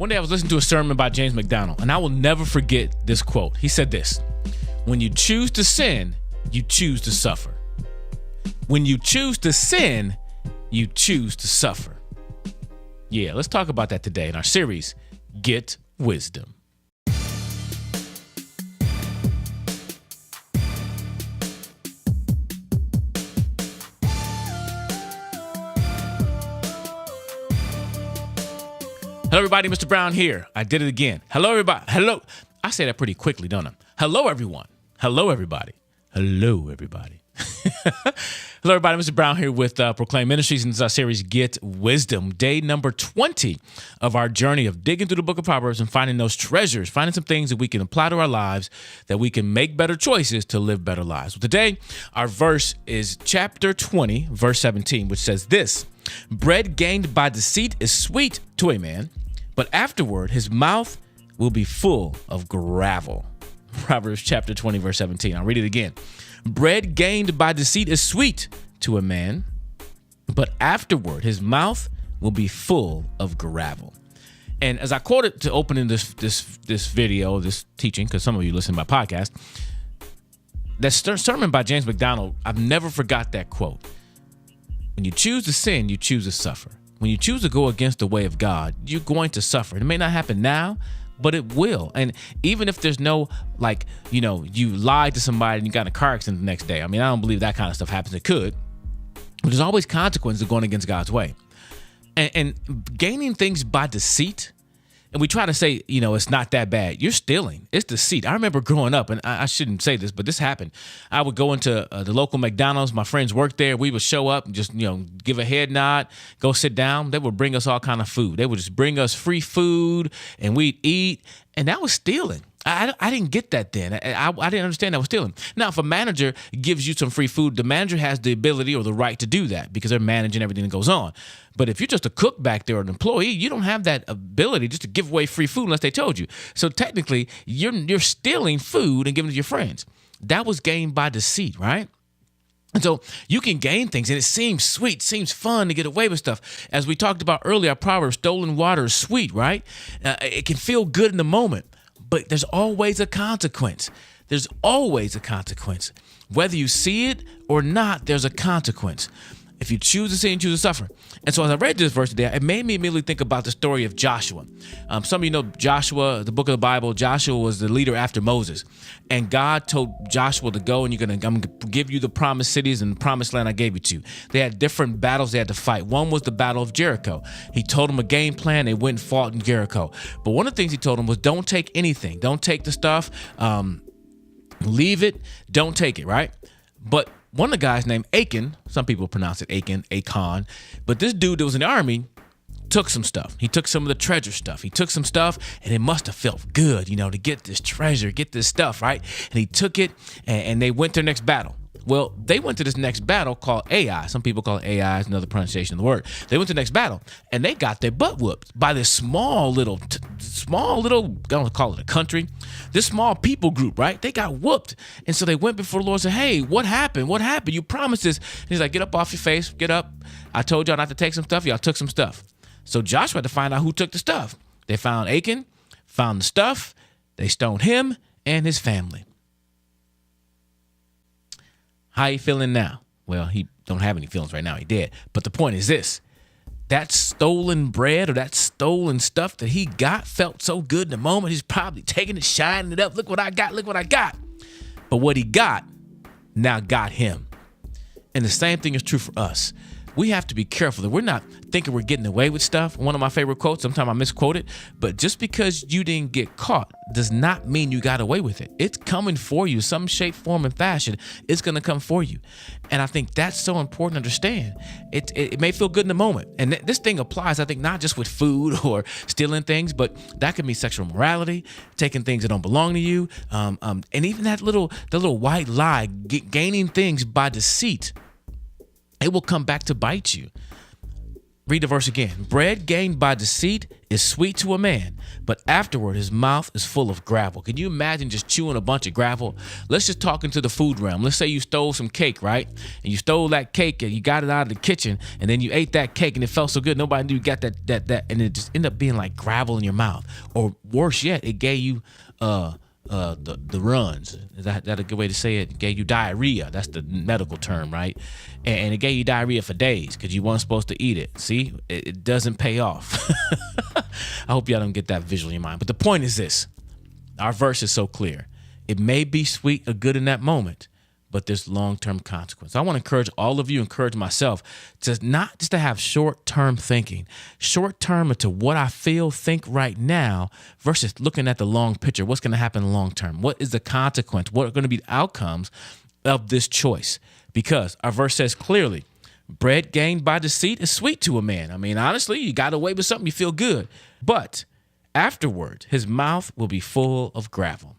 One day I was listening to a sermon by James MacDonald, and I will never forget this quote. He said this: "When you choose to sin, you choose to suffer. When you choose to sin, you choose to suffer." Yeah, let's talk about that today in our series, Get Wisdom. Hello, everybody. Mr. Brown here. I did it again. Hello, everybody. Hello. I say that pretty quickly, don't I? Hello, everyone. Hello, everybody. Hello, everybody. Hello, everybody. Mr. Brown here with Proclaim Ministries, and this is our series, Get Wisdom. Day number 20 of our journey of digging through the book of Proverbs and finding those treasures, finding some things that we can apply to our lives, that we can make better choices to live better lives. Well, today, our verse is chapter 20, verse 17, which says this: "Bread gained by deceit is sweet to a man, but afterward his mouth will be full of gravel." Proverbs chapter 20, verse 17. I'll read it again. "Bread gained by deceit is sweet to a man, but afterward his mouth will be full of gravel." And as I quoted to open in this video, this teaching, because some of you listen by podcast, that sermon by James MacDonald, I've never forgot that quote. When you choose to sin, you choose to suffer. When you choose to go against the way of God, you're going to suffer. It may not happen now, but it will. And even if there's no, you lied to somebody and you got in a car accident the next day. I mean, I don't believe that kind of stuff happens. It could. But there's always consequences of going against God's way. And gaining things by deceit, and we try to say, it's not that bad. You're stealing. It's deceit. I remember growing up, and I shouldn't say this, but this happened. I would go into the local McDonald's. My friends worked there. We would show up and just, give a head nod, go sit down. They would bring us all kind of food. They would just bring us free food, and we'd eat, and that was stealing. I didn't get that then. I didn't understand that was stealing. Now, if a manager gives you some free food, the manager has the ability or the right to do that because they're managing everything that goes on. But if you're just a cook back there or an employee, you don't have that ability just to give away free food unless they told you. So technically, you're stealing food and giving it to your friends. That was gained by deceit, right? And so you can gain things, and it seems sweet, seems fun to get away with stuff. As we talked about earlier, Proverbs, stolen water is sweet, right? It can feel good in the moment. But there's always a consequence. There's always a consequence. Whether you see it or not, there's a consequence. If you choose to sin, you choose to suffer. And so as I read this verse today, it made me immediately think about the story of Joshua. Some of you know Joshua, the book of the Bible. Joshua was the leader after Moses. And God told Joshua to go, and I'm going to give you the promised cities and the promised land I gave you to. They had different battles they had to fight. One was the Battle of Jericho. He told them a game plan. They went and fought in Jericho. But one of the things he told them was, don't take anything. Don't take the stuff. Leave it. Don't take it, right? But one of the guys named Achan, some people pronounce it Achan, but this dude that was in the army took some stuff. He took some of the treasure stuff. He took some stuff, and it must have felt good, to get this treasure, get this stuff, right? And he took it, and they went to their next battle. Well, they went to this next battle called Ai. Some people call it Ai, is another pronunciation of the word. They went to the next battle, and they got their butt whooped by this small little, I don't call it a country, this small people group, right? They got whooped. And so they went before the Lord and said, "Hey, what happened? What happened? You promised this." And he's like, "Get up off your face. Get up. I told y'all not to take some stuff. Y'all took some stuff." So Joshua had to find out who took the stuff. They found Achan, found the stuff. They stoned him and his family. How you feeling now? Well, he don't have any feelings right now. He dead. But the point is this: that stolen bread or that stolen stuff that he got felt so good in the moment. He's probably taking it, shining it up. Look what I got. Look what I got. But what he got now got him. And the same thing is true for us. We have to be careful that we're not thinking we're getting away with stuff. One of my favorite quotes, sometimes I misquote it, but just because you didn't get caught does not mean you got away with it. It's coming for you, some shape, form, and fashion. It's going to come for you. And I think that's so important to understand. It may feel good in the moment. And this thing applies, I think, not just with food or stealing things, but that can be sexual morality, taking things that don't belong to you, and even the little white lie, gaining things by deceit. It will come back to bite you. Read the verse again. Bread gained by deceit is sweet to a man, but afterward his mouth is full of gravel. Can you imagine just chewing a bunch of gravel? Let's just talk into the food realm. Let's say you stole some cake, right? And you stole that cake and you got it out of the kitchen, and then you ate that cake and it felt so good. Nobody knew you got that, and it just ended up being like gravel in your mouth. Or worse yet, it gave you the runs. Is that a good way to say it? It gave you diarrhea. That's the medical term, right? And it gave you diarrhea for days because you weren't supposed to eat it. See, it doesn't pay off. I hope y'all don't get that visual in your mind. But the point is this. Our verse is so clear. It may be sweet or good in that moment, but there's long-term consequence. I want to encourage all of you, encourage myself, to not just to have short-term thinking, short-term into what I feel, think right now, versus looking at the long picture. What's going to happen long-term? What is the consequence? What are going to be the outcomes of this choice? Because our verse says clearly, bread gained by deceit is sweet to a man. I mean, honestly, you got away with something, you feel good. But afterward, his mouth will be full of gravel.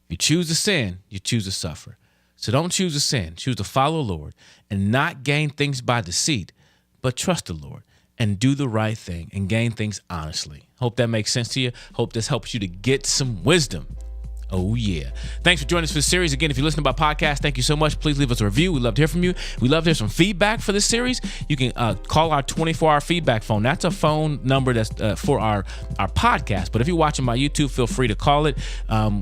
You choose to sin, you choose to suffer. So don't choose to sin. Choose to follow the Lord and not gain things by deceit, but trust the Lord and do the right thing and gain things honestly. Hope that makes sense to you. Hope this helps you to get some wisdom. Oh, yeah. Thanks for joining us for the series. Again, if you listen to my podcast, thank you so much. Please leave us a review. We'd love to hear from you. We'd love to hear some feedback for this series. You can call our 24-hour feedback phone. That's a phone number that's for our podcast. But if you're watching my YouTube, feel free to call it.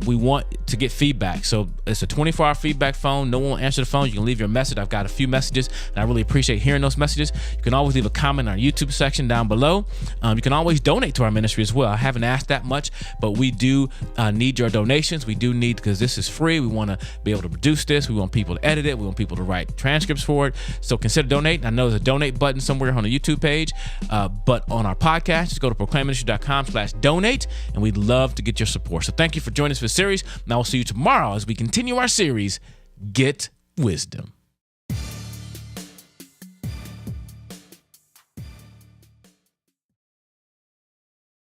We want to get feedback. So it's a 24-hour feedback phone. No one will answer the phone. You can leave your message. I've got a few messages, and I really appreciate hearing those messages. You can always leave a comment in our YouTube section down below. You can always donate to our ministry as well. I haven't asked that much, but we do need your donations. We do need, because this is free, we want to be able to produce this. We want people to edit it. We want people to write transcripts for it. So consider donating. I know there's a donate button somewhere on the YouTube page, but on our podcast, just go to proclaimministry.com/donate, and we'd love to get your support. So thank you for joining us for the series. Now we'll see you tomorrow as we continue our series, Get Wisdom.